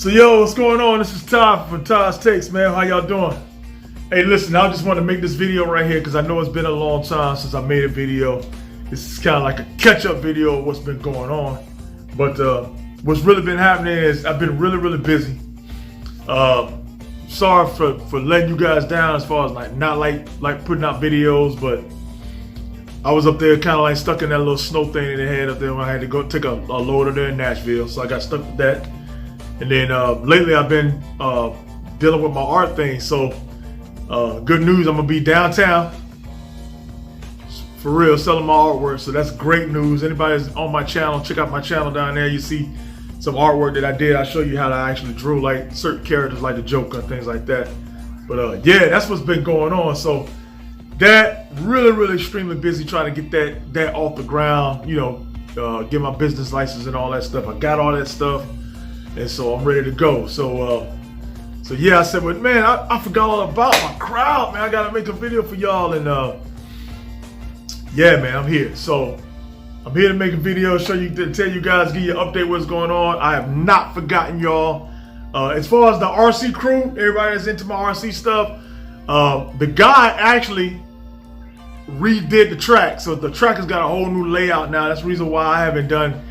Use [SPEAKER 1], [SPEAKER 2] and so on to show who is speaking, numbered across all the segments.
[SPEAKER 1] So yo, what's going on? This is Todd from Todd's Takes, man. How y'all doing? Hey, listen, I just want to make this video right here because I know it's been a long time since I made a video. This is kind of like a catch-up video of what's been going on. But what's really been happening is I've been really busy. Sorry for letting you guys down as far as not putting out videos, but I was up there kind of like stuck in that little snow thing that they had up there when I had to go take a loader there in Nashville. So I got stuck with that. And then lately I've been dealing with my art thing. So good news, I'm gonna be downtown for real selling my artwork. So that's great news. Anybody that's on my channel, check out my channel down there. You see some artwork that I did. I'll show you how I actually drew like certain characters like the Joker and things like that. But yeah, that's what's been going on. So that really extremely busy trying to get that off the ground, you know, get my business license and all that stuff. I got all that stuff. And so I'm ready to go. So yeah, I said, but man, I forgot all about my crowd, man. I gotta make a video for y'all, and yeah, man, I'm here. So I'm here to make a video, show you, to tell you guys, give you an update what's going on. I have not forgotten y'all. As far as the RC crew, everybody that's into my RC stuff, the guy actually redid the track, so the track has got a whole new layout now. That's the reason why I haven't done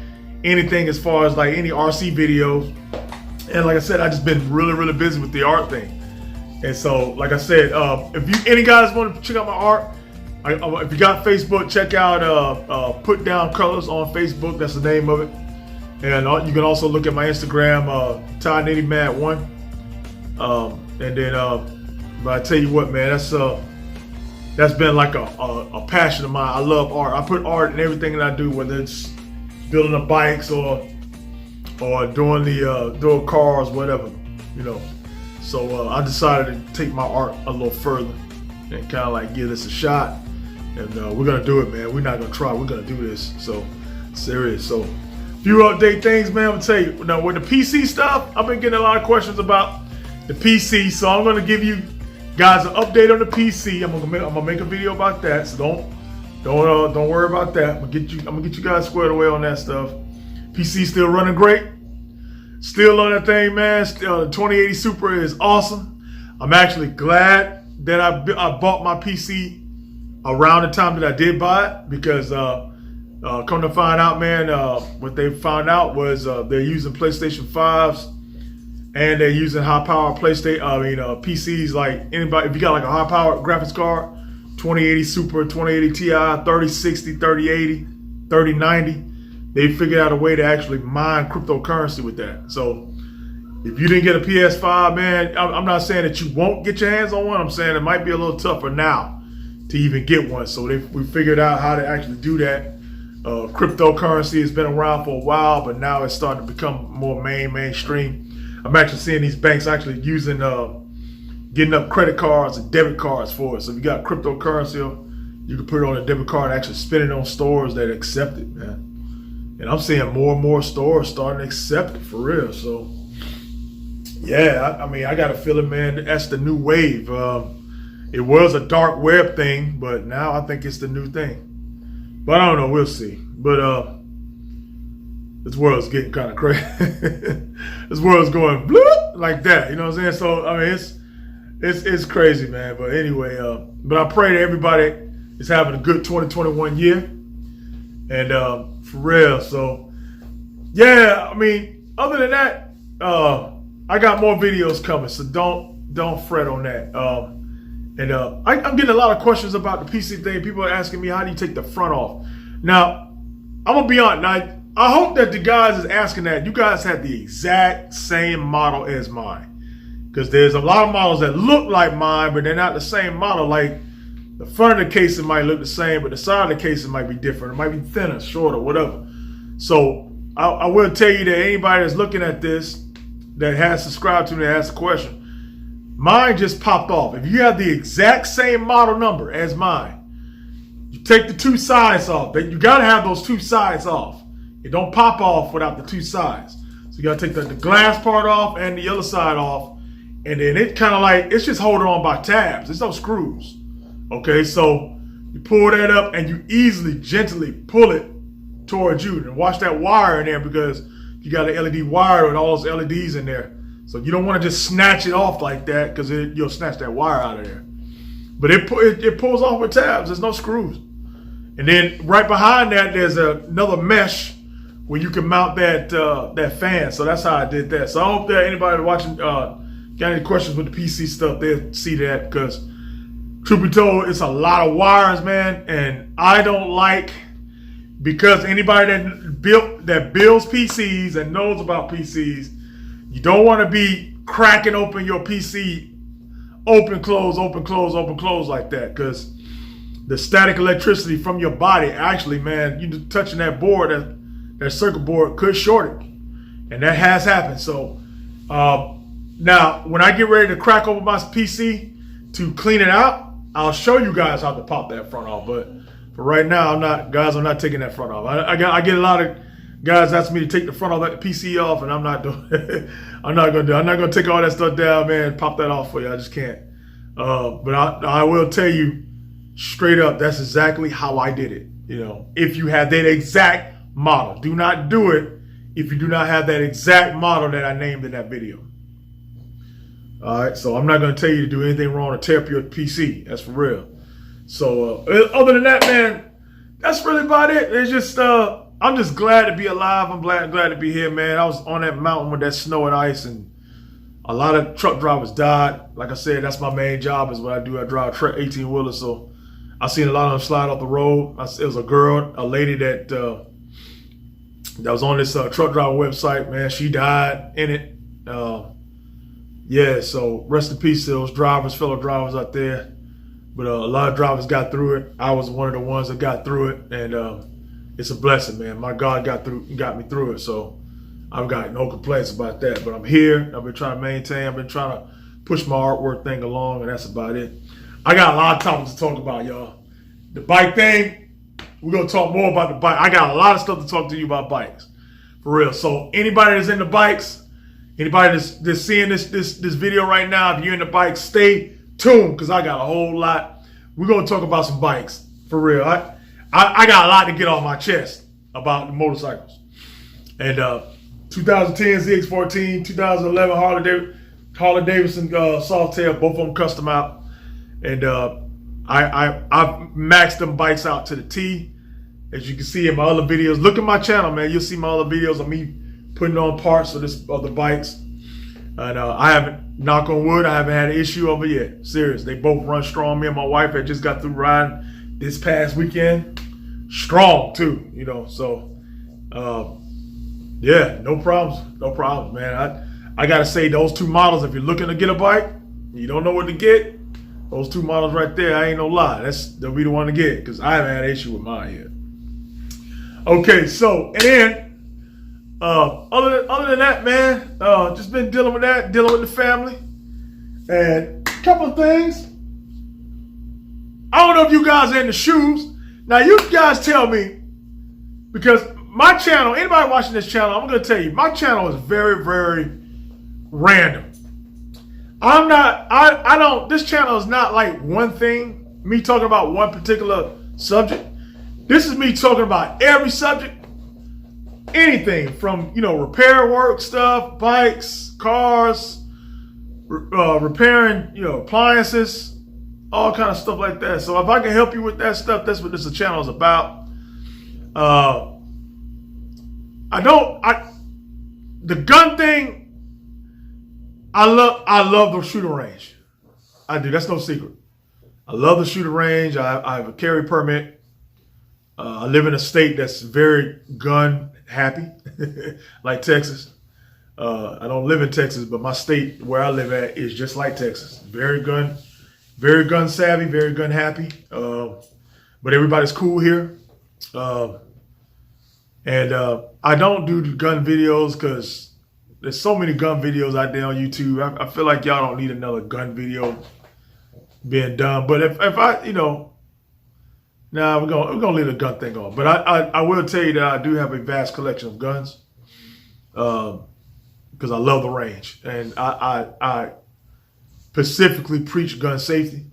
[SPEAKER 1] anything as far as like any RC videos. And like I said, I just been really busy with the art thing. And so like I said, if any guys want to check out my art, if you got Facebook, check out Put Down Colors on Facebook. That's the name of it. And you can also look at my Instagram, Todd Nitty Mad 1. And then but I tell you what, man, that's been like a passion of mine. I love art. I put art in everything that I do, whether it's building the bikes or doing cars, whatever, you know. So I decided to take my art a little further and kind of like give this a shot. And we're gonna do it, man. We're not gonna try. We're gonna do this. So serious. So few update things, man. I'm gonna tell you now with the PC stuff. I've been getting a lot of questions about the PC, so I'm gonna give you guys an update on the PC. I'm gonna make a video about that. So don't worry about that. I'm gonna get you guys squared away on that stuff. PC still running great. Still on that thing, man. Still, the 2080 Super is awesome. I'm actually glad that I bought my PC around the time that I did buy it, because come to find out, man, what they found out was they're using PlayStation 5s and they're using high-power PCs. Like anybody, if you got like a high-powered graphics card, 2080 Super, 2080 Ti, 3060, 3080, 3090. They figured out a way to actually mine cryptocurrency with that. So if you didn't get a PS5, man, I'm not saying that you won't get your hands on one. I'm saying it might be a little tougher now to even get one. So we figured out how to actually do that. Cryptocurrency has been around for a while, but now it's starting to become more mainstream. I'm actually seeing these banks actually using getting up credit cards and debit cards for it. So if you got cryptocurrency, you can put it on a debit card and actually spend it on stores that accept it, man. And I'm seeing more and more stores starting to accept it for real. So yeah, I mean, I got a feeling, man, that's the new wave. It was a dark web thing, but now I think it's the new thing. But I don't know, we'll see. But this world's getting kind of crazy. This world's going bloop like that, you know what I'm saying? So I mean, it's crazy, man. But anyway, but I pray that everybody is having a good 2021 year. And for real, so yeah, I mean, other than that, I got more videos coming, so don't fret on that. And I'm getting a lot of questions about the PC thing. People are asking me, how do you take the front off? Now, I'm gonna be honest. Now, I hope that the guys is asking that you guys have the exact same model as mine, because there's a lot of models that look like mine, but they're not the same model. Like the front of the casing might look the same, but the side of the casing might be different. It might be thinner, shorter, whatever. So I will tell you that anybody that's looking at this that has subscribed to me, that has a question, mine just popped off. If you have the exact same model number as mine, you take the two sides off. You gotta have those two sides off. It don't pop off without the two sides. So you gotta take the glass part off and the other side off. And then it kind of like, it's just holding on by tabs. There's no screws. Okay, so you pull that up and you easily, gently pull it towards you. And watch that wire in there, because you got an LED wire with all those LEDs in there. So you don't want to just snatch it off like that because you'll snatch that wire out of there. But it pulls off with tabs. There's no screws. And then right behind that, there's another mesh where you can mount that fan. So that's how I did that. So I hope that anybody watching got any questions with the PC stuff, they'll see that, because truth be told, it's a lot of wires, man. And I don't like, because anybody that builds PCs and knows about PCs, you don't want to be cracking open your PC, open, close like that, because the static electricity from your body, actually, man, you touching that board, that circuit board could short it. And that has happened. So now, when I get ready to crack open my PC to clean it out, I'll show you guys how to pop that front off. But for right now, I'm not taking that front off. I get a lot of guys asking me to take the front of that PC off, and I'm not doing it. I'm not gonna take all that stuff down, man, pop that off for you. I just can't. But I will tell you straight up, that's exactly how I did it. You know, if you have that exact model, do not do it if you do not have that exact model that I named in that video. All right, so I'm not going to tell you to do anything wrong or tear up your PC. That's for real. So other than that, man, that's really about it. It's just I'm just glad to be alive. I'm glad to be here, man. I was on that mountain with that snow and ice, and a lot of truck drivers died. Like I said, that's my main job is what I do. I drive 18-wheelers, so I seen a lot of them slide off the road. It was a lady that was on this truck driver website, man. She died in it. Yeah, so rest in peace to those fellow drivers out there. But a lot of drivers got through it. I was one of the ones that got through it, and it's a blessing, man. My God got me through it, so I've got no complaints about that. But I'm here. I've been trying to maintain. I've been trying to push my artwork thing along, and that's about it. I got a lot of topics to talk about, y'all. The bike thing, we're gonna talk more about the bike. I got a lot of stuff to talk to you about bikes, for real. So anybody that's into bikes, anybody that's seeing this video right now, if you're into bikes, stay tuned, because I got a whole lot. We're gonna talk about some bikes, for real. I got a lot to get off my chest about the motorcycles. And 2010 ZX14, 2011 Harley Davidson Softail, both of them custom out. And I've maxed them bikes out to the T. As you can see in my other videos, look at my channel, man. You'll see my other videos of me putting on parts of the bikes. And I haven't, knock on wood, I haven't had an issue over yet. Serious. They both run strong. Me and my wife had just got through riding this past weekend. Strong too, you know. So yeah, no problems, man. I gotta say, those two models, if you're looking to get a bike, you don't know what to get, those two models right there, I ain't no lie, they'll be the one to get, because I haven't had an issue with mine yet. Okay, so, and then other than that, man, just been dealing with the family, and a couple of things. I don't know if you guys are into shoes. Now, you guys tell me, because my channel, anybody watching this channel, I'm going to tell you, my channel is very, very random. This channel is not like one thing, me talking about one particular subject. This is me talking about every subject, anything from, repair work stuff, bikes, cars, repairing, appliances, all kind of stuff like that. So if I can help you with that stuff, that's what this channel is about. The gun thing, I love the shooting range. I do. That's no secret. I love the shooting range. I have a carry permit. I live in a state that's very gun happy, like Texas. I don't live in Texas, but my state where I live at is just like Texas. Very gun savvy, very gun happy. But everybody's cool here. And I don't do gun videos because there's so many gun videos out there on YouTube. I feel like y'all don't need another gun video being done. But if I, we're gonna leave the gun thing on. But I will tell you that I do have a vast collection of guns because I love the range, and I specifically preach gun safety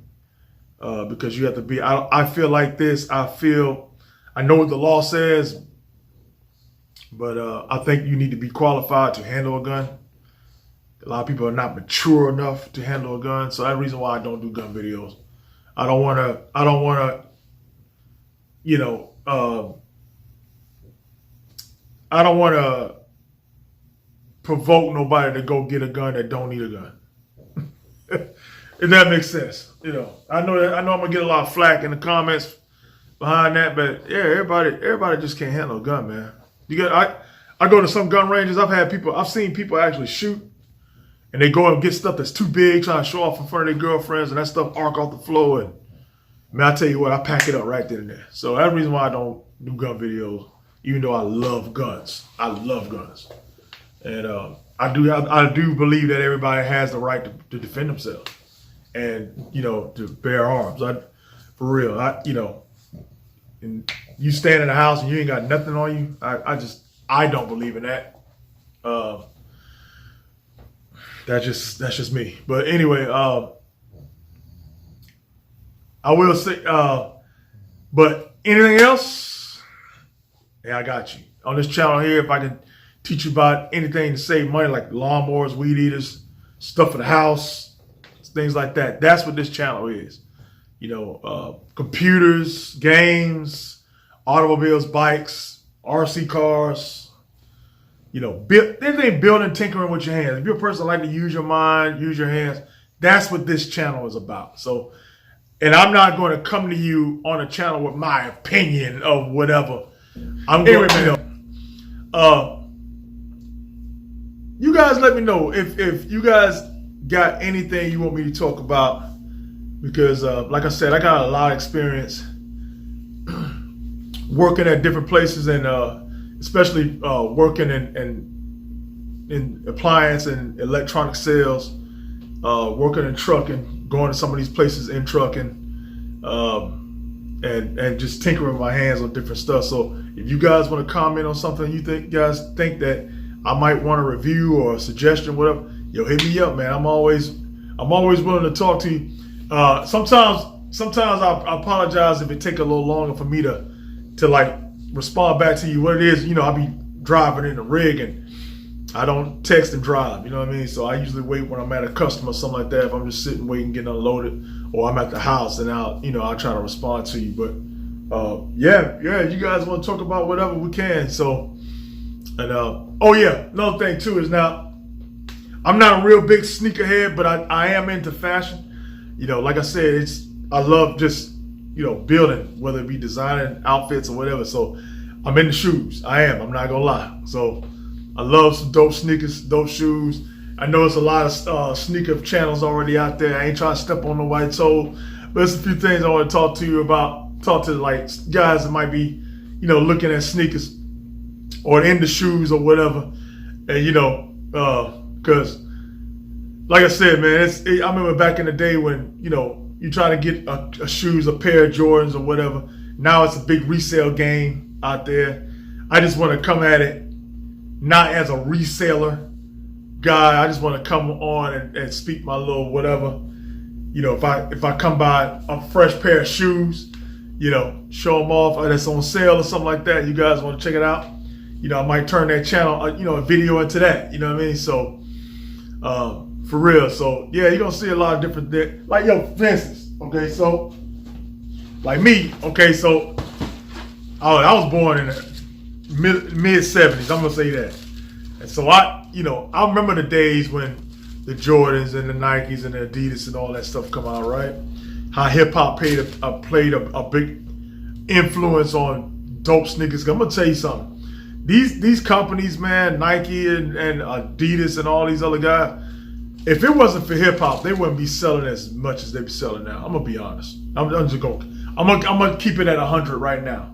[SPEAKER 1] because you have to be. I feel like this. I know what the law says. But I think you need to be qualified to handle a gun. A lot of people are not mature enough to handle a gun, so that's the reason why I don't do gun videos. I don't want to, you know, I don't want to provoke nobody to go get a gun that don't need a gun. If that makes sense, you know. I know I'm gonna get a lot of flack in the comments behind that, but yeah, everybody just can't handle a gun, man. I go to some gun ranges. I've seen people actually shoot, and they go and get stuff that's too big, trying to show off in front of their girlfriends, and that stuff arc off the floor. And man, I tell you what, I pack it up right then and there. So that's the reason why I don't do gun videos, even though I love guns. I love guns, and I do believe that everybody has the right to defend themselves, and you know, to bear arms. For real, you know, and you stand in the house and you ain't got nothing on you. I don't believe in that. That's just me. But anyway, I will say, but anything else? Yeah, I got you. On this channel here, if I can teach you about anything to save money, like lawnmowers, weed eaters, stuff for the house, things like that. That's what this channel is. You know, computers, games, automobiles, bikes, RC cars, you know, anything building, tinkering with your hands. If you're a person that like to use your mind, use your hands, that's what this channel is about. So, and I'm not going to come to you on a channel with my opinion of whatever. I'm going to, you guys let me know if you guys got anything you want me to talk about, because like I said, I got a lot of experience working at different places, and especially working in appliance and electronic sales, working in trucking, going to some of these places in trucking, and just tinkering with my hands on different stuff. So if you guys want to comment on something you guys think that I might want a review or a suggestion, whatever, yo, hit me up, man. I'm always willing to talk to you. Sometimes I apologize if it take a little longer for me to like respond back to you. What it is, you know, I'll be driving in the rig and I don't text and drive, you know what I mean? So I usually wait when I'm at a customer or something like that. If I'm just sitting waiting, getting unloaded, or I'm at the house, and I'll try to respond to you. But yeah, you guys want to talk about whatever, we can. So, and oh yeah, another thing too is, now I'm not a real big sneakerhead, but I am into fashion. You know, like I said, I love just, you know, building, whether it be designing outfits or whatever. So I'm into shoes. I'm not gonna lie. So I love some dope sneakers, dope shoes. I know it's a lot of sneaker channels already out there. I ain't trying to step on nobody's toe, but there's a few things I want to talk to you about. Talk to like guys that might be, you know, looking at sneakers or into shoes or whatever. And you know, because like I said, man, I remember back in the day when, you know, you try to get a shoes, a pair of Jordans or whatever. Now it's a big resale game out there. I just want to come at it not as a reseller guy. I just want to come on and speak my little whatever. You know, if I come by a fresh pair of shoes, you know, show them off, or that's on sale or something like that, you guys want to check it out, you know, I might turn that channel, you know, a video into that. You know what I mean? So, for real. So yeah, you're gonna see a lot of different things. Like, yo, for instance, okay, so like me, okay, so I was born in the mid 70s, I'm gonna say that. And so I remember the days when the Jordans and the Nikes and the Adidas and all that stuff come out, right? How hip hop played a big influence on dope sneakers. I'm gonna tell you something. These companies, man, Nike and Adidas and all these other guys, if it wasn't for hip hop, they wouldn't be selling as much as they be selling now. I'm gonna be honest. I'm gonna keep it at 100 right now.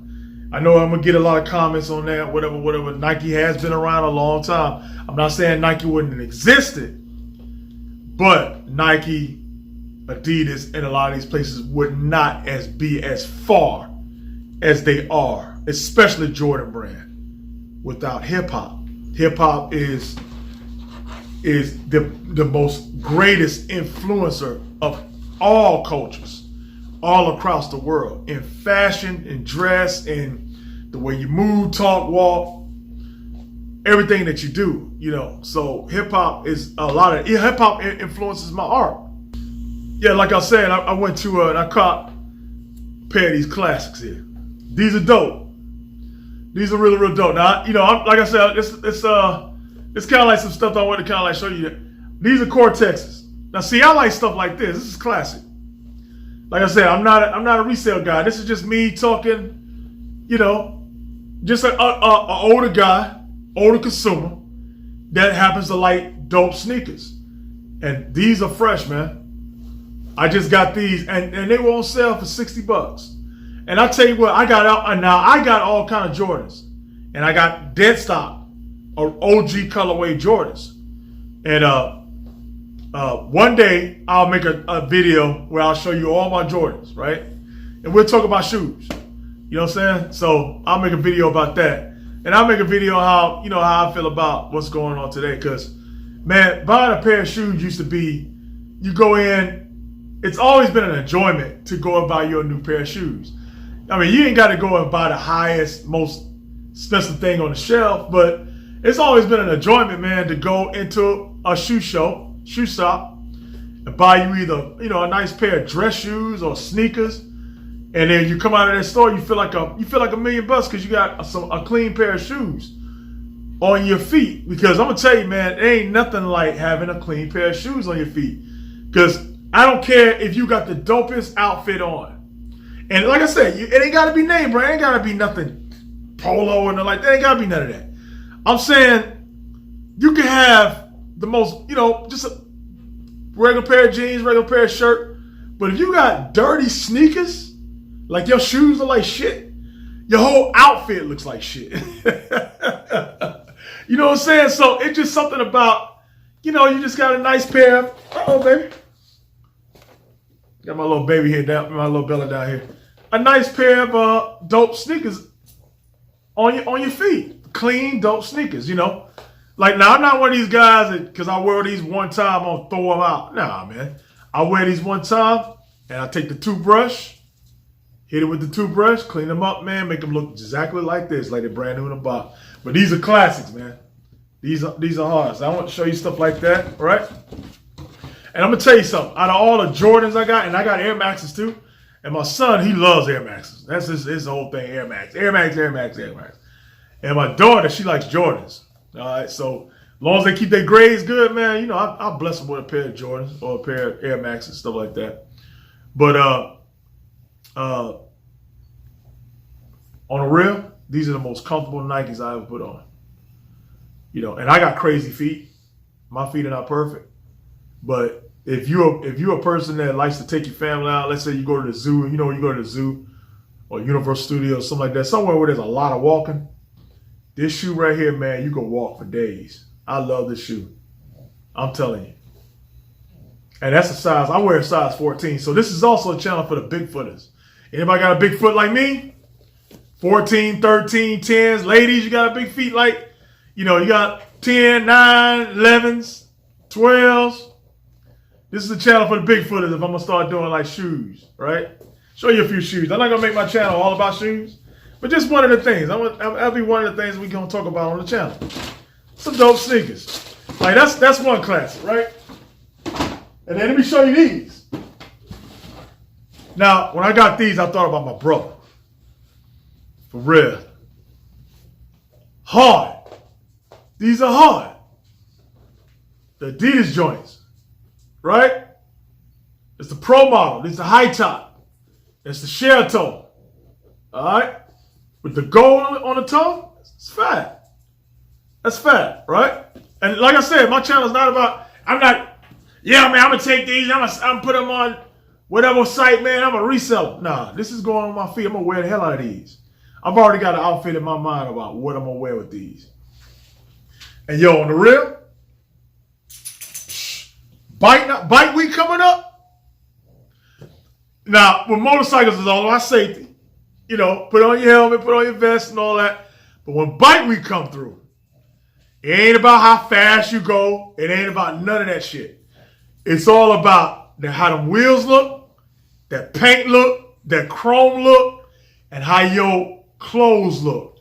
[SPEAKER 1] I know I'm gonna get a lot of comments on that. Whatever. Nike has been around a long time. I'm not saying Nike wouldn't have existed, but Nike, Adidas, and a lot of these places would not be as far as they are, especially Jordan brand, without hip hop. Hip hop is the most greatest influencer of all cultures, all across the world, in fashion, in dress, in the way you move, talk, walk. everything that you do, you know. So hip hop is a lot of hip hop influences my art. Yeah, like I said, I went to and I caught a pair of these classics here. These are dope. These are really, real dope. Now, you know, like I said, it's kind of like some stuff I want to kind of like show you. These are Cortexes. Now, see, I like stuff like this. This is classic. Like I said, I'm not a resale guy. This is just me talking, you know, just an older guy, older consumer that happens to like dope sneakers. And these are fresh, man. I just got these, and they were on sale for $60. And I tell you what, I got all kind of Jordans, and I got dead stock or OG colorway Jordans. And one day I'll make a video where I'll show you all my Jordans, right? And we'll talk about shoes. You know what I'm saying? So I'll make a video about that, and I'll make a video how I feel about what's going on today. Because man, buying a pair of shoes used to be, you go in. It's always been an enjoyment to go and buy your new pair of shoes. I mean, you ain't got to go and buy the highest, most expensive thing on the shelf, but it's always been an enjoyment, man, to go into a shoe shop, and buy you either, a nice pair of dress shoes or sneakers, and then you come out of that store, you feel like $1 million because you got a clean pair of shoes on your feet. Because I'm gonna tell you, man, it ain't nothing like having a clean pair of shoes on your feet. Because I don't care if you got the dopest outfit on. And like I said, it ain't got to be name brand. It ain't got to be nothing polo or nothing like that. Ain't got to be none of that. I'm saying you can have the most, just a regular pair of jeans, regular pair of shirt. But if you got dirty sneakers, like your shoes look like shit, your whole outfit looks like shit. You know what I'm saying? So it's just something about, you just got a nice pair of, baby. Got my little baby here down, my little Bella down here. A nice pair of dope sneakers on your feet. Clean, dope sneakers, Like, now, I'm not one of these guys that, because I wear these one time, I'm going to throw them out. Nah, man. I wear these one time, and I take the toothbrush, hit it with the toothbrush, clean them up, man, make them look exactly like this, like they're brand new in a box. But these are classics, man. These are hard. So I want to show you stuff like that, right? And I'm going to tell you something. Out of all the Jordans I got, and I got Air Maxes too, and my son, he loves Air Maxes. That's his whole thing, Air Max. Air Max, Air Max, Air Max. And my daughter, she likes Jordans. All right, so as long as they keep their grades good, man, I'll bless them with a pair of Jordans or a pair of Air Maxes, stuff like that. But on the real, these are the most comfortable Nikes I ever put on. And I got crazy feet. My feet are not perfect. But if you're a person that likes to take your family out, let's say you go to the zoo, you go to the zoo or Universal Studios, something like that, somewhere where there's a lot of walking, this shoe right here, man, you can walk for days. I love this shoe. I'm telling you. And that's a size, I wear a size 14. So this is also a channel for the big footers. Anybody got a big foot like me? 14, 13, 10s. Ladies, you got a big feet like, you got 10, 9, 11s, 12s. This is the channel for the big footers if I'm going to start doing like shoes, right? Show you a few shoes. I'm not going to make my channel all about shoes, but just one of the things. That'll be one of the things we're going to talk about on the channel. Some dope sneakers. Like that's one classic, right? And then let me show you these. Now, when I got these, I thought about my brother. For real. Hard. These are hard. The Adidas joints. Right? It's the pro model. It's the high top. It's the share toe. All right? With the gold on the toe, it's fat. That's fat, right? And like I said, my channel is not about, I'm going to take these, I'm going to put them on whatever site, man, I'm going to resell them. Nah, this is going on my feet. I'm going to wear the hell out of these. I've already got an outfit in my mind about what I'm going to wear with these. And on the real, bike week coming up. Now, with motorcycles, it's all about safety. Put on your helmet, put on your vest and all that. But when bike week come through, it ain't about how fast you go. It ain't about none of that shit. It's all about how them wheels look, that paint look, that chrome look, and how your clothes look.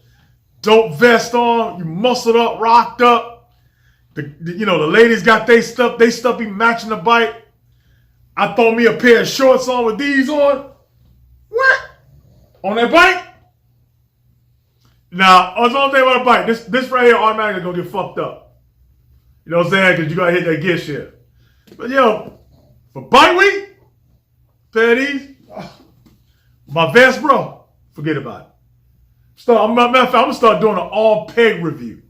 [SPEAKER 1] dope vest on, you muscled up, rocked up. The ladies got they stuff be matching the bike. I throw me a pair of shorts on with these on. What? On that bike? Now, on the only thing about a bike, this right here automatically gonna get fucked up. You know what I'm saying? Because you gotta hit that gear shift. But yo, for bike week, pair of these, my vest, bro, forget about it. I'm gonna start doing an all-peg review.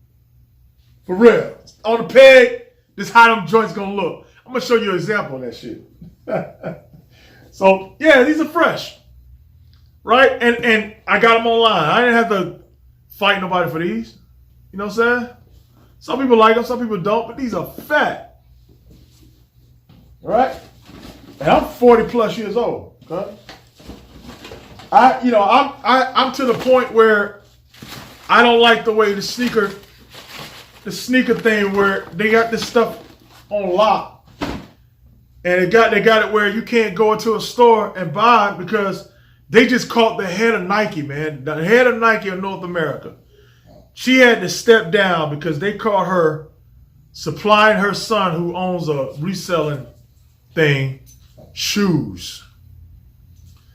[SPEAKER 1] For real. On the peg, this is how them joints gonna look. I'm gonna show you an example of that shit. So, yeah, these are fresh. Right? And I got them online. I didn't have to fight nobody for these. You know what I'm saying? Some people like them, some people don't, but these are fat. All right? And I'm 40 plus years old. Okay? I'm to the point where I don't like the way the sneaker thing where they got this stuff on lock. And they got it where you can't go into a store and buy it because they just caught the head of Nike, man. The head of Nike of North America. She had to step down because they caught her supplying her son, who owns a reselling thing, shoes.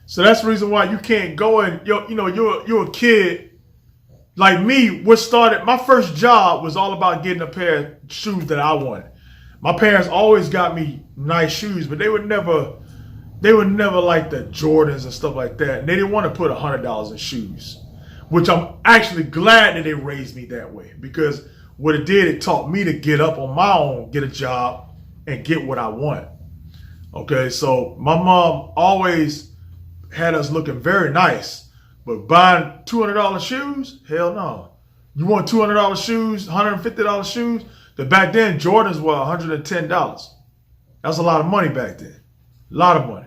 [SPEAKER 1] So that's the reason why you can't go and you're a kid like me. My first job was all about getting a pair of shoes that I wanted. My parents always got me nice shoes, but they would never like the Jordans and stuff like that. And they didn't want to put $100 in shoes, which I'm actually glad that they raised me that way, because what it did, it taught me to get up on my own, get a job, and get what I want. Okay, so my mom always had us looking very nice, but buying $200 shoes, hell no. You want $200 shoes, $150 shoes? Because back then, Jordans were $110. That's a lot of money back then. A lot of money.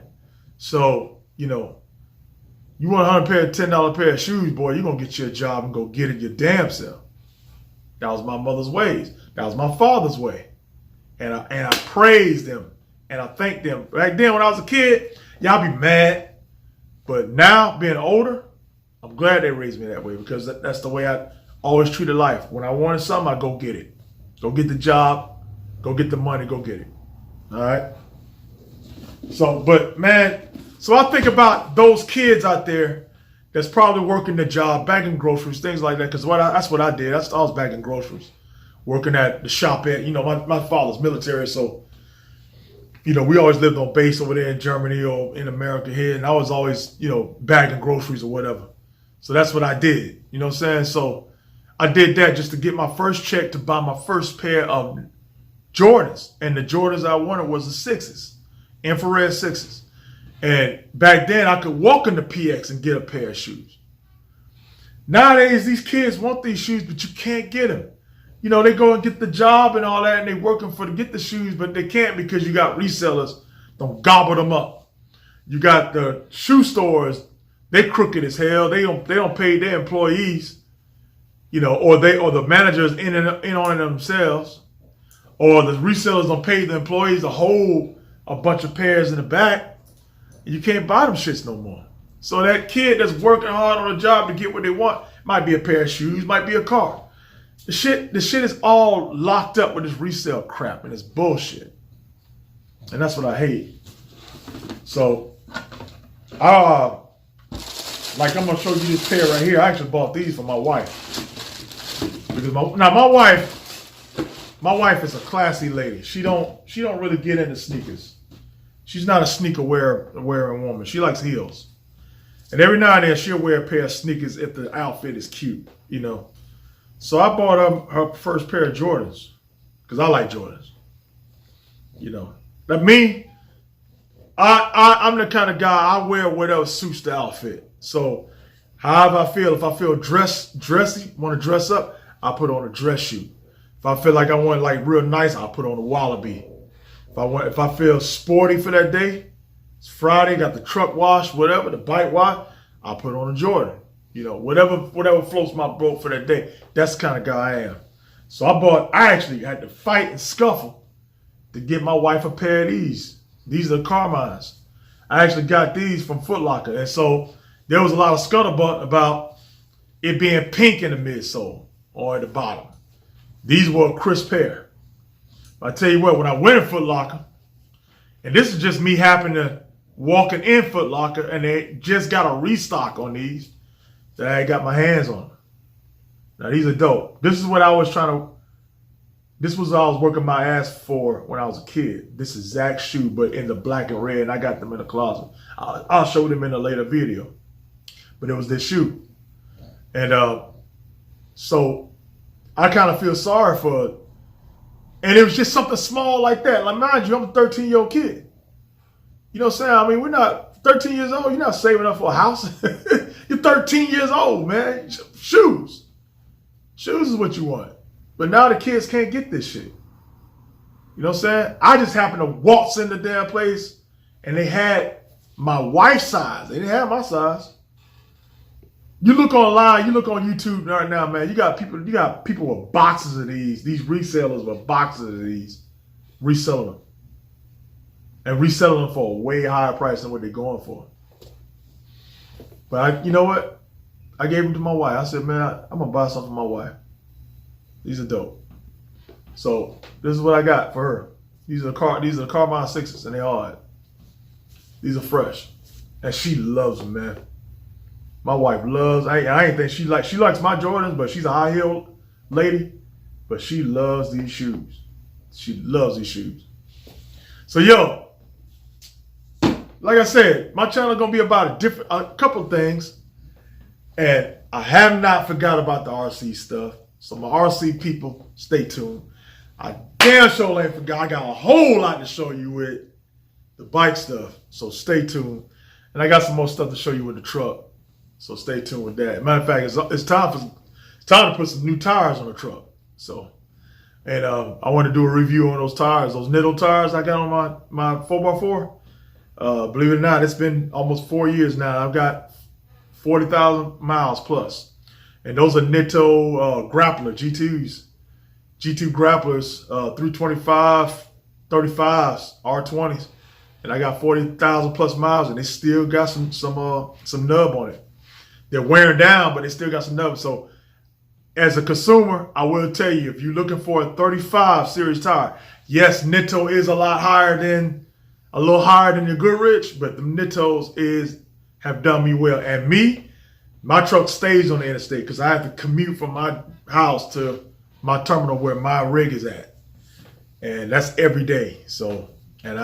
[SPEAKER 1] So, you want a $10 pair of shoes, boy, you're going to get you a job and go get it your damn self. That was my mother's ways. That was my father's way. And I praised them and I thanked them. Back then, when I was a kid, y'all be mad. But now, being older, I'm glad they raised me that way, because that's the way I always treated life. When I wanted something, I go get it. Go get the job. Go get the money. Go get it. All right? So I think about those kids out there that's probably working the job, bagging groceries, things like that, because that's what I did. I was bagging groceries, working at the shop at, my father's military, so, we always lived on base over there in Germany or in America here, and I was always, bagging groceries or whatever. So that's what I did, you know what I'm saying? So I did that just to get my first check to buy my first pair of Jordans, and the Jordans I wanted was the sixes, infrared sixes. And back then, I could walk into PX and get a pair of shoes. Nowadays, these kids want these shoes, but you can't get them. They go and get the job and all that, and they working to get the shoes, but they can't because you got resellers don't gobble them up. You got the shoe stores, they crooked as hell. They don't pay their employees, or the managers in on it themselves, or the resellers don't pay the employees to hold a bunch of pairs in the back. You can't buy them shits no more. So that kid that's working hard on a job to get what they want, might be a pair of shoes, might be a car. The shit is all locked up with this resale crap, and it's bullshit. And that's what I hate. So, I'm gonna show you this pair right here. I actually bought these for my wife. Because my wife is a classy lady. She don't really get into sneakers. She's not a sneaker wearing woman. She likes heels. And every now and then she'll wear a pair of sneakers if the outfit is cute, So I bought her first pair of Jordans because I like Jordans. Like me, I'm the kind of guy, I wear whatever suits the outfit. So however I feel, if I feel dressy, want to dress up, I put on a dress shoe. If I feel like I want real nice, I'll put on a wallaby. If I feel sporty for that day, it's Friday, got the truck wash, whatever, the bike wash, I'll put on a Jordan. Whatever floats my boat for that day. That's the kind of guy I am. So I actually had to fight and scuffle to get my wife a pair of these. These are Carmine's. I actually got these from Foot Locker. And so there was a lot of scuttlebutt about, it being pink in the midsole or at the bottom. These were a crisp pair. I tell you what, when I went in Foot Locker, and this is just me happening to walking in Foot Locker, and they just got a restock on these that I ain't got my hands on. Now these are dope. This is what I was working my ass for when I was a kid. This exact shoe, but in the black and red, and I got them in the closet. I'll show them in a later video. But it was this shoe. And so I kind of feel sorry for it. And it was just something small like that. Like, mind you, I'm a 13-year-old kid. You know what I'm saying? I mean, we're not 13 years old. You're not saving up for a house. You're 13 years old, man. Shoes. Shoes is what you want. But now the kids can't get this shit. You know what I'm saying? I just happened to waltz in the damn place and they had my wife's size. They didn't have my size. You look online, you look on YouTube right now, man. You got people with boxes of these resellers with boxes of these, reselling them. And reselling them for a way higher price than what they're going for. But you know what? I gave them to my wife. I said, man, I'm gonna buy something for my wife. These are dope. So this is what I got for her. These are Carmine 6s, and they hard. These are fresh. And she loves them, man. My wife loves, I ain't think she likes my Jordans, but she's a high heel lady. But she loves these shoes. She loves these shoes. So yo, like I said, my channel gonna be about a couple things. And I have not forgot about the RC stuff. So my RC people, stay tuned. I damn sure ain't forgot. I got a whole lot to show you with the bike stuff. So stay tuned. And I got some more stuff to show you with the truck. So stay tuned with that. Matter of fact, it's time to put some new tires on the truck. So, and I want to do a review on those tires, those Nitto tires I got on my 4x4. Believe it or not, it's been almost 4 years now. I've got 40,000 miles plus. And those are Nitto Grappler G2s. G2 Grapplers, 325, 35s, R20s. And I got 40,000 plus miles, and they still got some nub on it. They're wearing down, but they still got some nub. So as a consumer, I will tell you, if you're looking for a 35 series tire, yes, Nitto is a little higher than your Goodrich, but the Nittos have done me well. And me, my truck stays on the interstate because I have to commute from my house to my terminal where my rig is at. And that's every day. So, and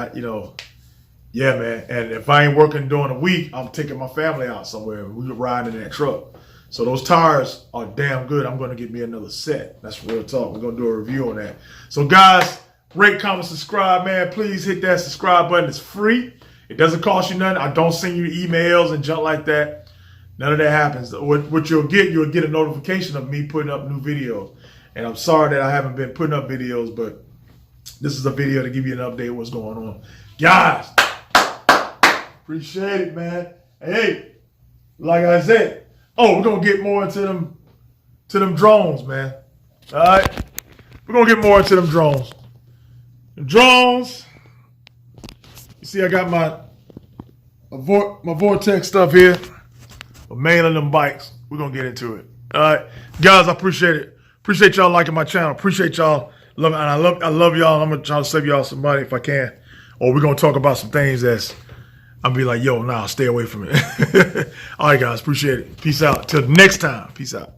[SPEAKER 1] yeah, man. And if I ain't working during the week, I'm taking my family out somewhere and we're riding in that truck. So those tires are damn good. I'm going to get me another set. That's real talk. We're going to do a review on that. So guys, rate, comment, subscribe, man. Please hit that subscribe button. It's free. It doesn't cost you nothing. I don't send you emails and junk like that. None of that happens. What you'll get a notification of me putting up new videos. And I'm sorry that I haven't been putting up videos, but this is a video to give you an update of what's going on. Guys, appreciate it, man. Hey, like I said, we're going to get more into them drones, man. All right? We're going to get more into them drones. The drones, you see I got my Vortex stuff here. But mainly them bikes. We're going to get into it. All right? Guys, I appreciate it. Appreciate y'all liking my channel. Appreciate y'all. And I love y'all. I'm going to try to save y'all some money if I can. Or we're going to talk about some things I'll be like, yo, nah, stay away from it. All right, guys. Appreciate it. Peace out. Till next time. Peace out.